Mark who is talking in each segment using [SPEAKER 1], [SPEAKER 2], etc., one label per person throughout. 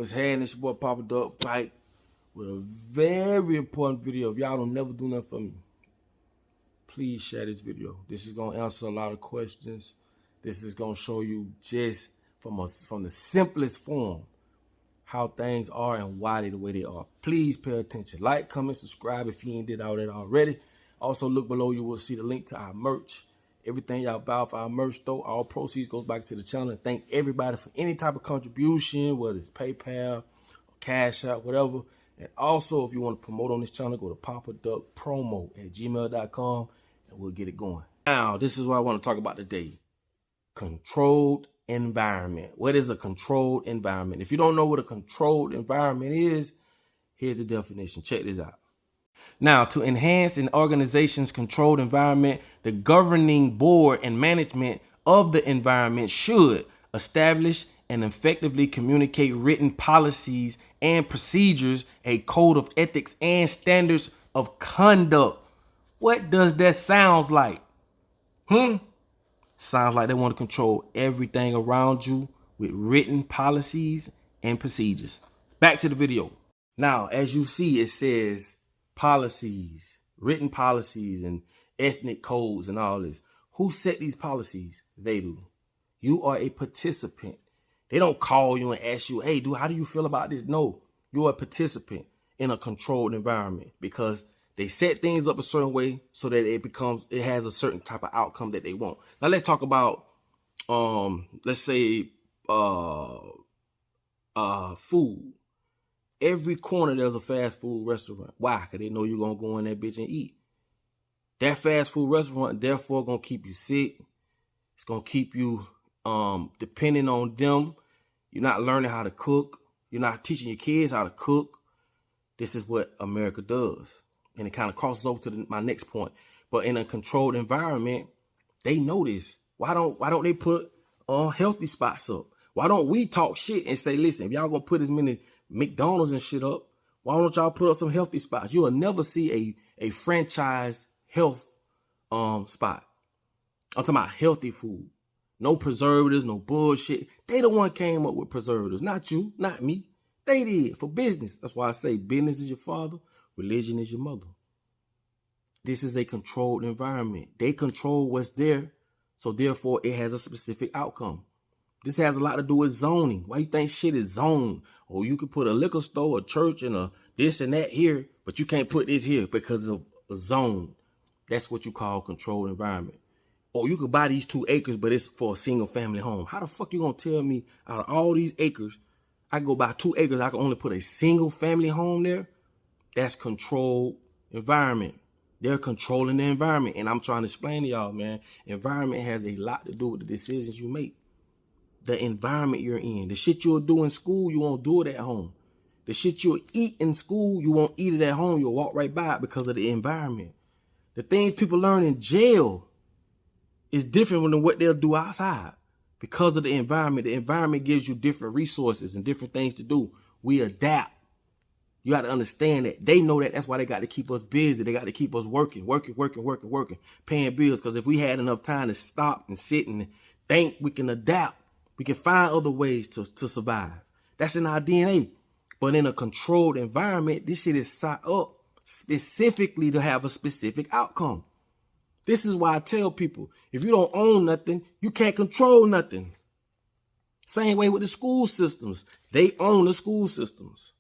[SPEAKER 1] What's happening? It's your boy Papa Duck back with a very important video. If y'all don't never do nothing for me, please share this video. This is gonna answer a lot of questions. This is gonna show you just from the simplest form how things are and why they the way they are. Please pay attention. Like, comment, subscribe if you ain't did all that already. Also, look below. You will see the link to our merch. Everything y'all buy for our merch store, all proceeds goes back to the channel. And thank everybody for any type of contribution, whether it's PayPal, Cash App, whatever. And also, if you want to promote on this channel, go to papaduckpromo@gmail.com and we'll get it going. Now, this is what I want to talk about today. Controlled environment. What is a controlled environment? If you don't know what a controlled environment is, here's the definition. Check this out. Now, to enhance an organization's controlled environment, the governing board and management of the environment should establish and effectively communicate written policies and procedures, a code of ethics and standards of conduct. What does that sound like? Sounds like they want to control everything around you with written policies and procedures. Back to the video. Now, as you see, it says policies, written policies and ethnic codes and all this. Who set these policies? They do. You are a participant. They don't call you and ask you, hey, dude, how do you feel about this? No, you're a participant in a controlled environment because they set things up a certain way so that it has a certain type of outcome that they want. Now let's talk about, let's say, food. Every corner there's a fast food restaurant. Why? Because they know you're going to go in that bitch and eat. That fast food restaurant, therefore, going to keep you sick. It's going to keep you depending on them. You're not learning how to cook. You're not teaching your kids how to cook. This is what America does. And it kind of crosses over to my next point. But in a controlled environment, they know this. Why don't they put healthy spots up? Why don't we talk shit and say, listen, if y'all going to put as many McDonald's and shit up, why don't y'all put up some healthy spots? You will never see a franchise health spot. I'm talking about healthy food. No preservatives, no bullshit. They the one came up with preservatives. Not you, not me. They did for business. That's why I say business is your father, religion is your mother. This is a controlled environment. They control what's there, so therefore it has a specific outcome. This has a lot to do with zoning. Why you think shit is zoned? Or you could put a liquor store, a church, and a this and that here, but you can't put this here because of a zone. That's what you call controlled environment. Or you could buy these 2 acres, but it's for a single family home. How the fuck you gonna tell me out of all these acres, I can go buy 2 acres, I can only put a single family home there? That's controlled environment. They're controlling the environment. And I'm trying to explain to y'all, man, environment has a lot to do with the decisions you make. The environment you're in. The shit you'll do in school, you won't do it at home. The shit you'll eat in school, you won't eat it at home. You'll walk right by it because of the environment. The things people learn in jail is different than what they'll do outside because of the environment. The environment gives you different resources and different things to do. We adapt. You got to understand that. They know that. That's why they got to keep us busy. They got to keep us working, paying bills. Because if we had enough time to stop and sit and think, we can adapt. We can find other ways to survive. That's in our DNA. But in a controlled environment, this shit is set up specifically to have a specific outcome. This is why I tell people, if you don't own nothing, you can't control nothing. Same way with the school systems. They own the school systems.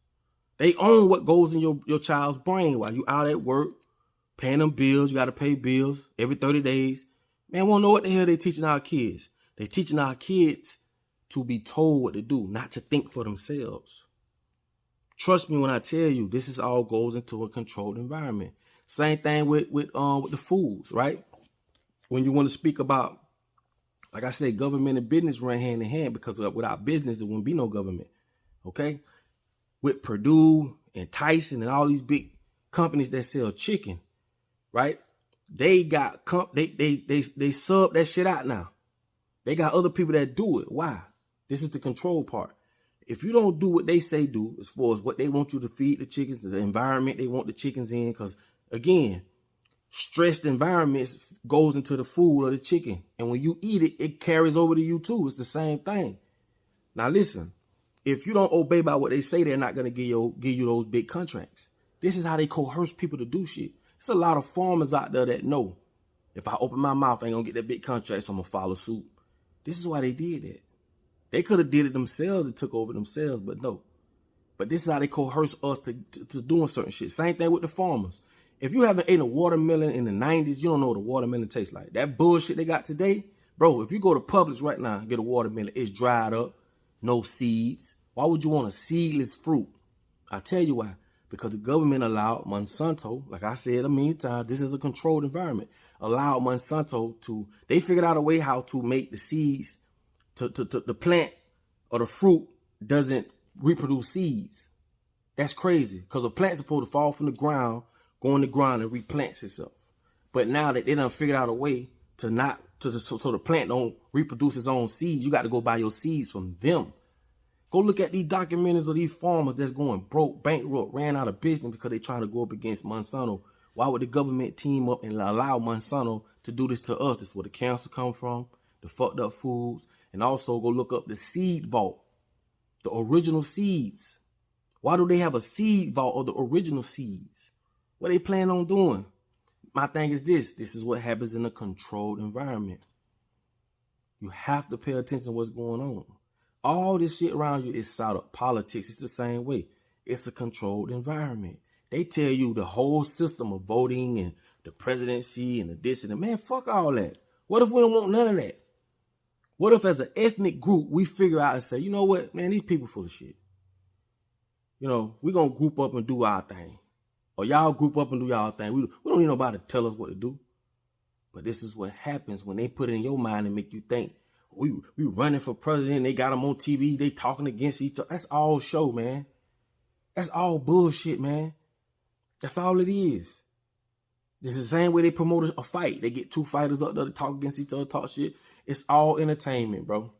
[SPEAKER 1] They own what goes in your child's brain while you out at work, paying them bills. You got to pay bills every 30 days. Man, we don't know what the hell they teaching our kids. They teaching our kids to be told what to do, not to think for themselves. Trust me when I tell you, this is all goes into a controlled environment. Same thing with the foods, right? When you want to speak about, like I said, government and business run hand in hand because without business, there wouldn't be no government, okay? With Purdue and Tyson and all these big companies that sell chicken, right? They got they sub that shit out now. They got other people that do it. Why? This is the control part. If you don't do what they say do, as far as what they want you to feed the chickens, the environment they want the chickens in, because again, stressed environments goes into the food or the chicken. And when you eat it, it carries over to you too. It's the same thing. Now listen, If you don't obey by what they say, they're not going to give you those big contracts. This is how they coerce people to do shit. There's a lot of farmers out there that know, if I open my mouth, I ain't going to get that big contract, so I'm going to follow suit. This is why they did that. They could have did it themselves and took over themselves, but no. But this is how they coerce us to doing certain shit. Same thing with the farmers. If you haven't eaten a watermelon in the 90s, you don't know what a watermelon tastes like. That bullshit they got today, bro, if you go to Publix right now and get a watermelon, it's dried up, no seeds. Why would you want a seedless fruit? I'll tell you why. Because the government allowed Monsanto, like I said a million times, this is a controlled environment, allowed Monsanto to, they figured out a way how to make the seeds, the plant or the fruit doesn't reproduce seeds. That's crazy, because a plant's supposed to fall from the ground, go in the ground and replants itself. But now that they done figured out a way to not, so the plant don't reproduce its own seeds, you got to go buy your seeds from them. Go look at these documentaries of these farmers that's going broke, bankrupt, ran out of business because they trying to go up against Monsanto. Why would the government team up and allow Monsanto to do this to us? This is where the cancer come from, the fucked up foods. And also go look up the seed vault, the original seeds. Why do they have a seed vault of the original seeds? What they plan on doing? My thing is this. This is what happens in a controlled environment. You have to pay attention to what's going on. All this shit around you is sort of politics. It's the same way. It's a controlled environment. They tell you the whole system of voting and the presidency and the this and the man, fuck all that. What if we don't want none of that? What if as an ethnic group, we figure out and say, you know what, man, these people full of shit. You know, we're going to group up and do our thing. Or y'all group up and do y'all thing. We don't need nobody to tell us what to do. But this is what happens when they put it in your mind and make you think, we running for president, they got them on TV, they talking against each other. That's all show, man. That's all bullshit, man. That's all it is. This is the same way they promote a fight. They get two fighters up there to talk against each other, talk shit. It's all entertainment, bro.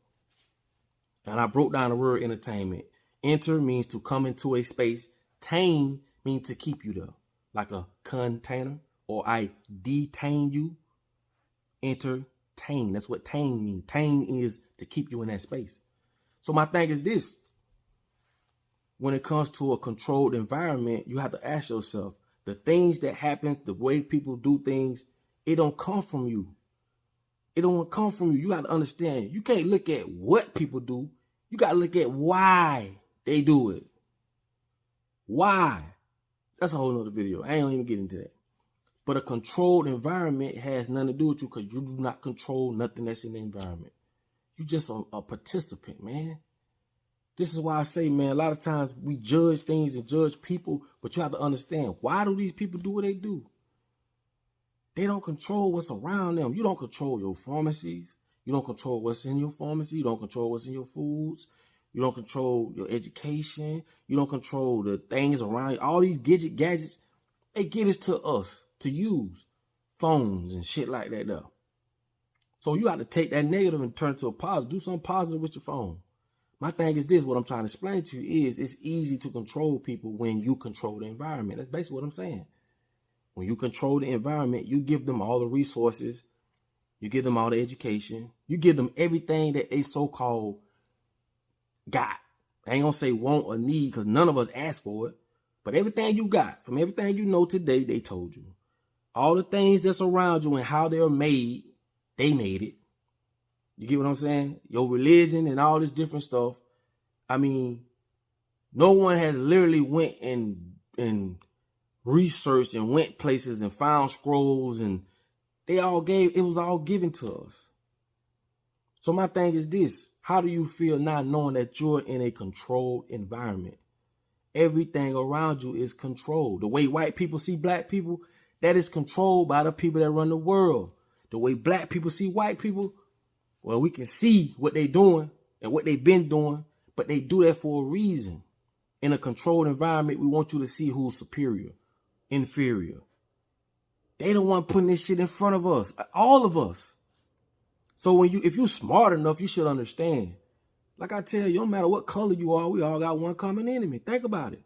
[SPEAKER 1] And I broke down the word entertainment. Enter means to come into a space. Tain means to keep you there. Like a container, or I detain you. Entertain. That's what tain means. Tain is to keep you in that space. So my thing is this. When it comes to a controlled environment, you have to ask yourself, the things that happens, the way people do things, it don't come from you. It don't come from you. You got to understand. You can't look at what people do. You got to look at why they do it. Why? That's a whole nother video. I ain't gonna even get into that. But a controlled environment has nothing to do with you because you do not control nothing that's in the environment. You just a participant, man. This is why I say, man, a lot of times we judge things and judge people, but you have to understand, why do these people do what they do? They don't control what's around them. You don't control your pharmacies. You don't control what's in your pharmacy. You don't control what's in your foods. You don't control your education. You don't control the things around you. All these gadgets, they get it to us to use. Phones and shit like that though. So you have to take that negative and turn it to a positive. Do something positive with your phone. My thing is this, what I'm trying to explain to you is it's easy to control people when you control the environment. That's basically what I'm saying. When you control the environment, you give them all the resources. You give them all the education. You give them everything that they so-called got. I ain't gonna say want or need because none of us asked for it. But everything you got, from everything you know today, they told you. All the things that's around you and how they're made, they made it. You get what I'm saying? Your religion and all this different stuff. I mean, no one has literally went and researched and went places and found scrolls and it was all given to us. So my thing is this. How do you feel not knowing that you're in a controlled environment? Everything around you is controlled. The way white people see black people, that is controlled by the people that run the world. The way black people see white people, well, we can see what they're doing and what they've been doing, but they do that for a reason. In a controlled environment, we want you to see who's superior, inferior. They don't want putting this shit in front of us, all of us. So if you're smart enough, you should understand. Like I tell you, no matter what color you are, we all got one common enemy. Think about it.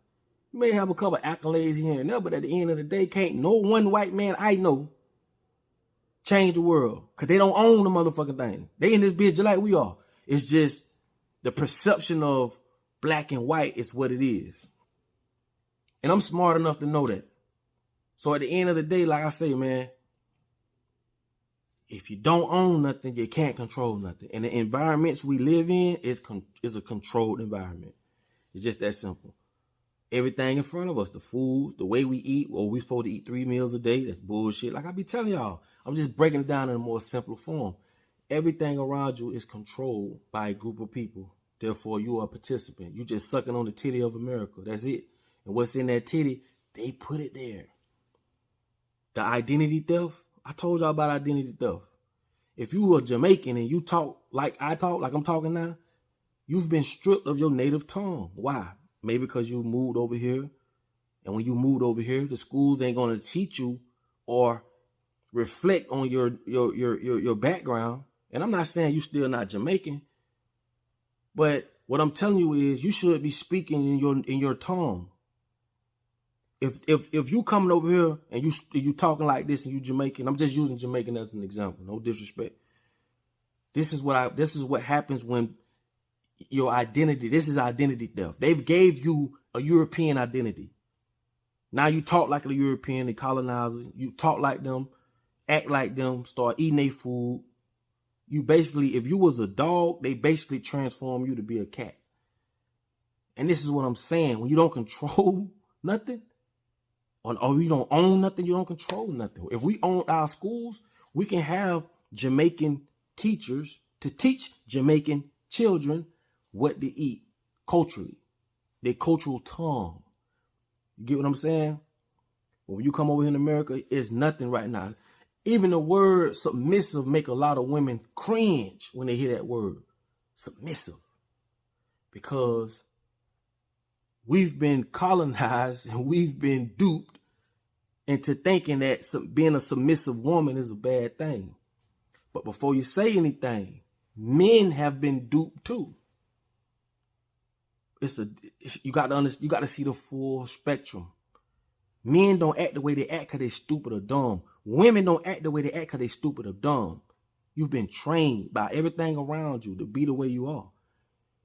[SPEAKER 1] You may have a couple accolades here and there, but at the end of the day, can't no one white man I know change the world because they don't own the motherfucking thing. They in this bitch just like we are. It's just the perception of black and white, it's what it is. And I'm smart enough to know that. So at the end of the day, like I say, man, if you don't own nothing, you can't control nothing. And the environments we live in is a controlled environment. It's just that simple. Everything in front of us, the food, the way we eat, or we supposed to eat 3 meals a day, that's bullshit. Like I be telling y'all, I'm just breaking it down in a more simpler form. Everything around you is controlled by a group of people. Therefore, you are a participant. You just sucking on the titty of America. That's it. And what's in that titty, they put it there. The identity theft, I told y'all about identity theft. If you were Jamaican and you talk like I talk, like I'm talking now, you've been stripped of your native tongue. Why? Maybe because you moved over here. And when you moved over here, the schools ain't going to teach you or reflect on your background. And I'm not saying you still not Jamaican, but what I'm telling you is you should be speaking in your tongue. If you coming over here and you talking like this and you Jamaican, I'm just using Jamaican as an example, no disrespect. This is what happens when your identity, this is identity theft. They've gave you a European identity. Now you talk like a European, the colonizers, you talk like them, act like them, start eating their food. You basically, if you was a dog, they basically transform you to be a cat. And this is what I'm saying. When you don't control nothing, or you don't own nothing, you don't control nothing. If we own our schools, we can have Jamaican teachers to teach Jamaican children what to eat culturally, their cultural tongue. You get what I'm saying? But when you come over here in America, it's nothing right now. Even the word submissive make a lot of women cringe when they hear that word, submissive, because we've been colonized and we've been duped into thinking that being a submissive woman is a bad thing. But before you say anything, men have been duped too. You got to see the full spectrum. Men don't act the way they act because they're stupid or dumb. Women don't act the way they act because they're stupid or dumb. You've been trained by everything around you to be the way you are.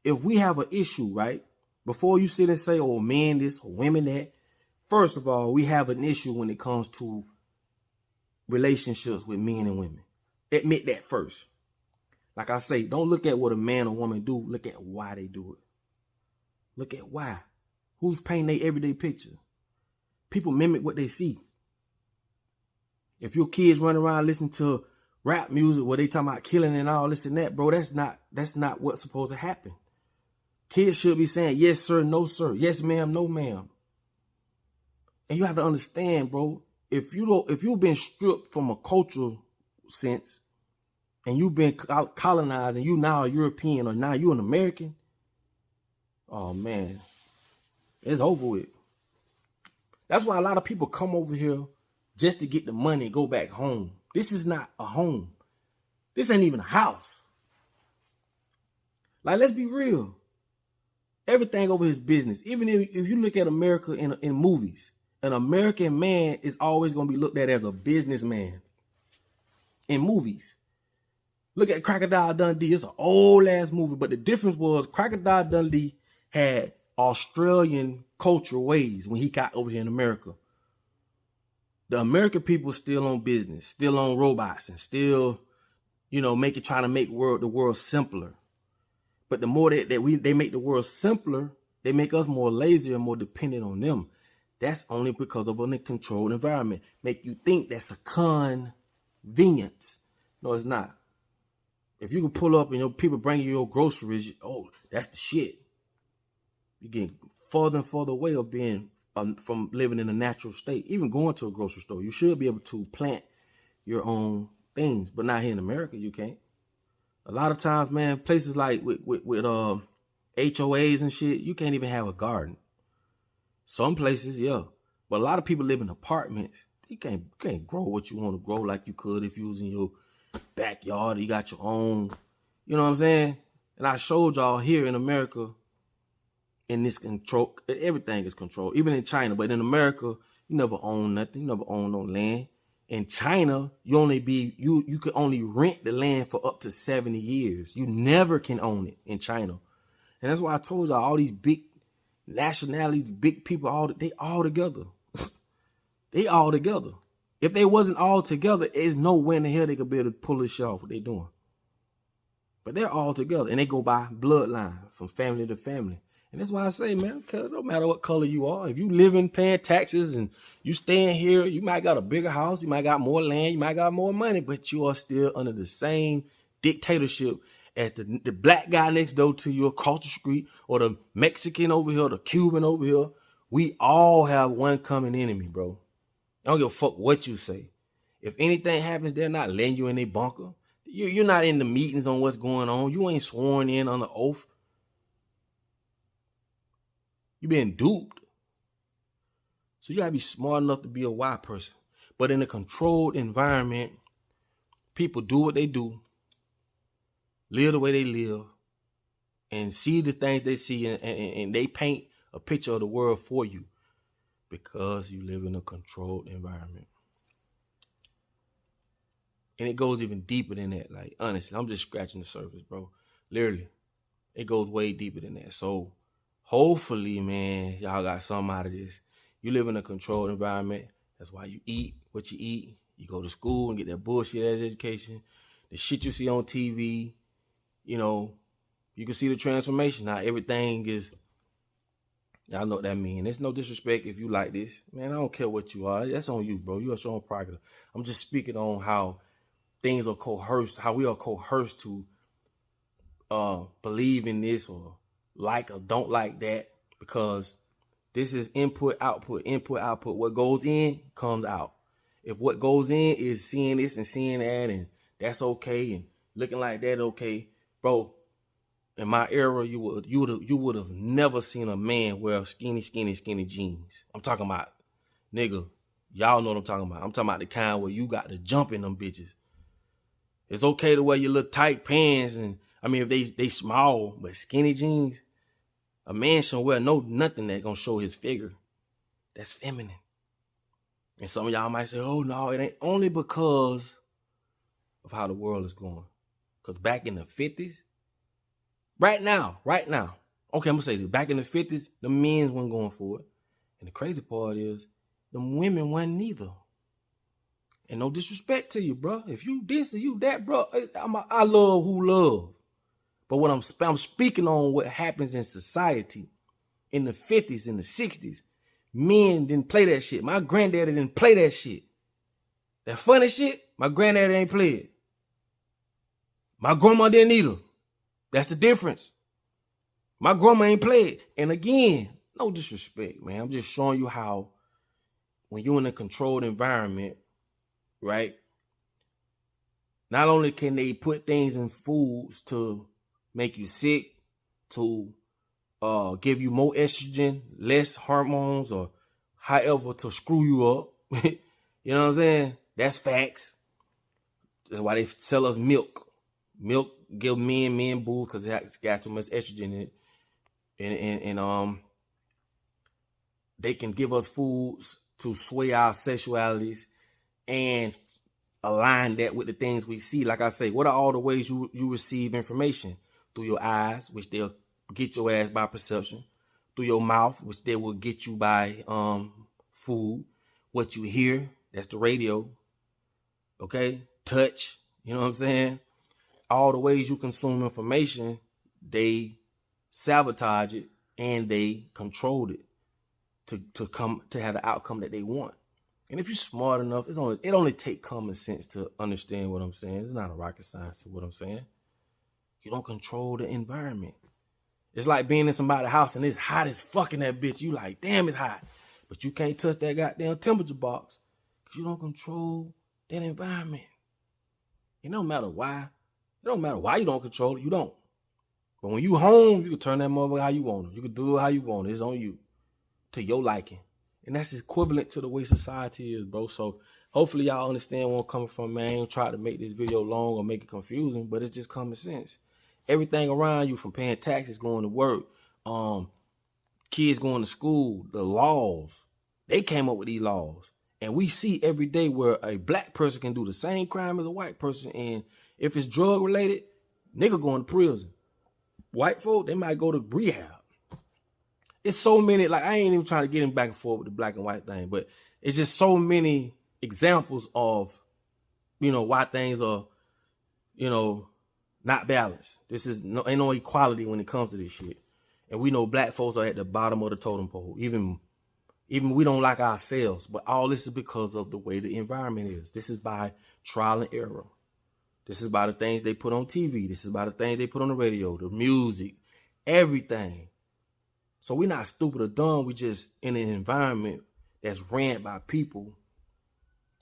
[SPEAKER 1] If we have an issue, right, before you sit and say, oh, men this, women that, first of all, we have an issue when it comes to relationships with men and women. Admit that first. Like I say, don't look at what a man or woman do. Look at why they do it. Look at why. Who's painting their everyday picture? People mimic what they see. If your kids run around listening to rap music where they talking about killing and all this and that, bro, that's not what's supposed to happen. Kids should be saying, yes, sir, no, sir. Yes, ma'am, no, ma'am. And you have to understand, bro, if you've been stripped from a cultural sense and you've been colonized and you now a European or now you an American, oh, man, it's over with. That's why a lot of people come over here just to get the money and go back home. This is not a home. This ain't even a house. Like, let's be real. Everything over his business. Even if you look at America in movies, an American man is always going to be looked at as a businessman in movies. Look at Crocodile Dundee. It's an old ass movie, but the difference was Crocodile Dundee had Australian cultural ways when he got over here in America. The American people still on business, still on robots, and still, trying to make the world simpler. But the more that they make the world simpler, they make us more lazy and more dependent on them. That's only because of a controlled environment. Make you think that's a convenience. No, it's not. If you can pull up and people bring you your groceries, oh, that's the shit. You get further and further away of being from living in a natural state. Even going to a grocery store, you should be able to plant your own things, but not here in America. You can't. A lot of times, man, places like with HOAs and shit, you can't even have a garden. Some places, yeah, but a lot of people live in apartments. You can't grow what you want to grow like you could if you was in your backyard. Or you got your own, you know what I'm saying? And I showed y'all here in America. In this control, everything is controlled, even in China. But in America, you never own nothing. You never own no land. In China, you can only rent the land for up to 70 years. You never can own it in China. And that's why I told y'all all these big nationalities, big people, they all together. They all together. If they wasn't all together, there's no way in the hell they could be able to pull this shit off what they doing. But they're all together, and they go by bloodline from family to family. And that's why I say, man, it don't matter what color you are. If you living paying taxes and you staying here, you might got a bigger house, you might got more land, you might got more money, but you are still under the same dictatorship as the black guy next door to you across the street, or the Mexican over here, the Cuban over here. We all have one common enemy, bro. I don't give a fuck what you say. If anything happens, they're not letting you in their bunker. You're not in the meetings on what's going on. You ain't sworn in on the oath. You been duped. So you gotta be smart enough to be a wise person. But in a controlled environment, people do what they do, live the way they live, and see the things they see, and they paint a picture of the world for you because you live in a controlled environment. And it goes even deeper than that. Like, honestly, I'm just scratching the surface, bro. Literally, it goes way deeper than that. So hopefully, man, y'all got something out of this. You live in a controlled environment. That's why you eat what you eat. You go to school and get that bullshit education. The shit you see on TV, you know, you can see the transformation. Now everything is, y'all know what that means. There's no disrespect if you like this. Man, I don't care what you are. That's on you, bro. You are your own prerogative. I'm just speaking on how things are coerced, how we are coerced to believe in this or like or don't like that, because this is input, output, input, output. What goes in comes out. If what goes in is seeing this and seeing that, and that's okay, and looking like that, okay, bro. In my era, you would have never seen a man wear skinny jeans. I'm talking about, nigga, y'all know what I'm talking about. I'm talking about the kind where you got to jump in them bitches. It's okay to wear your little tight pants, and I mean if they small, but skinny jeans, a man shouldn't wear nothing that gonna show his figure. That's feminine. And some of y'all might say, oh no, it ain't, only because of how the world is going. Because back in the 50s, right now, okay, I'm gonna say this. Back in the 50s, the men weren't going for it. And the crazy part is, the women wasn't neither. And no disrespect to you, bro. If you this or you that, bro, I love who love. But what I'm speaking on what happens in society in the 50s, in the 60s. Men didn't play that shit. My granddaddy didn't play that shit. That funny shit, my granddaddy ain't play it. My grandma didn't either. That's the difference. My grandma ain't play it. And again, no disrespect, man. I'm just showing you how when you're in a controlled environment, right? Not only can they put things in foods to make you sick, to give you more estrogen, less hormones, or however to screw you up. You know what I'm saying? That's facts. That's why they sell us milk. Milk give men boobs because it got too much estrogen in it. And they can give us foods to sway our sexualities and align that with the things we see. Like I say, what are all the ways you receive information? Through your eyes, which they'll get your ass by perception. Through your mouth, which they will get you by food. What you hear, that's the radio. Okay? Touch, you know what I'm saying? All the ways you consume information, they sabotage it and they control it to have the outcome that they want. And if you're smart enough, it only take common sense to understand what I'm saying. It's not a rocket science to what I'm saying. You don't control the environment. It's like being in somebody's house and it's hot as fucking that bitch. You like, damn, it's hot. But you can't touch that goddamn temperature box because you don't control that environment. It don't matter why. It don't matter why you don't control it. You don't. But when you home, you can turn that motherfucker how you want it. You can do it how you want it. It's on you. To your liking. And that's equivalent to the way society is, bro. So hopefully y'all understand where I'm coming from, man. I ain't try to make this video long or make it confusing, but it's just common sense. Everything around you, from paying taxes, going to work, kids going to school, the laws, they came up with these laws. And we see every day where a black person can do the same crime as a white person. And if it's drug related, nigga going to prison. White folk, they might go to rehab. It's so many, like, I ain't even trying to get him back and forth with the black and white thing, but it's just so many examples of, you know, why things are, you know, not balanced. This is ain't no equality when it comes to this shit. And we know black folks are at the bottom of the totem pole. Even we don't like ourselves, but all this is because of the way the environment is. This is by trial and error. This is by the things they put on TV. This is by the things they put on the radio, the music, everything. So we're not stupid or dumb. We just in an environment that's ran by people,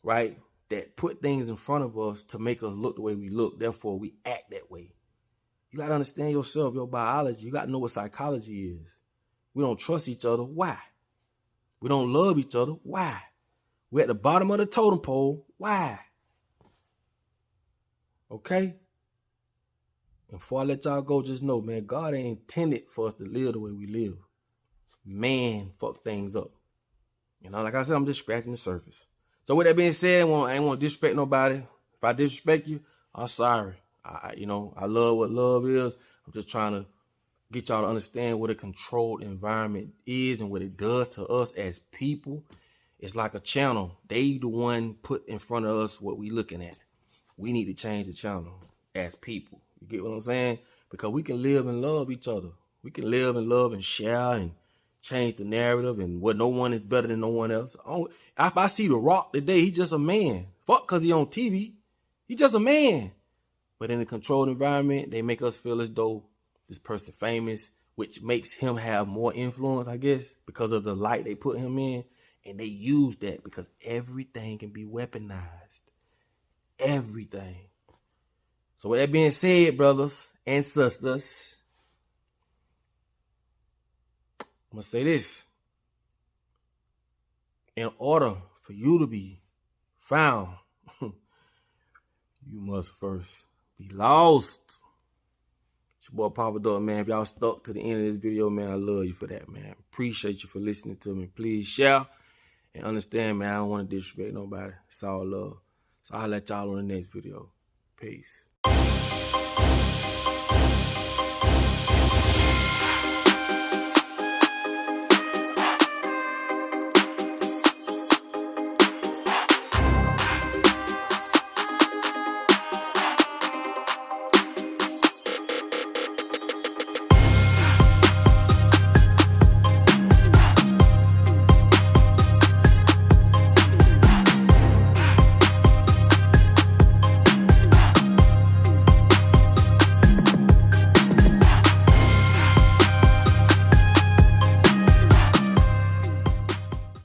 [SPEAKER 1] right, that put things in front of us to make us look the way we look. Therefore, we act that way. You got to understand yourself, your biology. You got to know what psychology is. We don't trust each other. Why? We don't love each other. Why? We're at the bottom of the totem pole. Why? Okay? And before I let y'all go, just know, man, God ain't intended for us to live the way we live. Man, fuck things up. You know, like I said, I'm just scratching the surface. So with that being said, I ain't want to disrespect nobody. If I disrespect you, I'm sorry. I love what love is. I'm just trying to get y'all to understand what a controlled environment is and what it does to us as people. It's like a channel. They the one put in front of us what we looking at. We need to change the channel as people. You get what I'm saying? Because we can live and love each other. We can live and love and share and change the narrative and what no one is better than no one else. If I see The Rock today, he just a man. Fuck because he on TV. He just a man. But in a controlled environment, they make us feel as though this person famous, which makes him have more influence, I guess, because of the light they put him in. And they use that because everything can be weaponized. Everything. So with that being said, brothers and sisters, I'm going to say this. In order for you to be found, you must first be lost. It's your boy Papa Dog, man. If y'all stuck to the end of this video, man, I love you for that, man. Appreciate you for listening to me. Please share and understand, man, I don't want to disrespect nobody. It's all love. So I'll let y'all on the next video. Peace.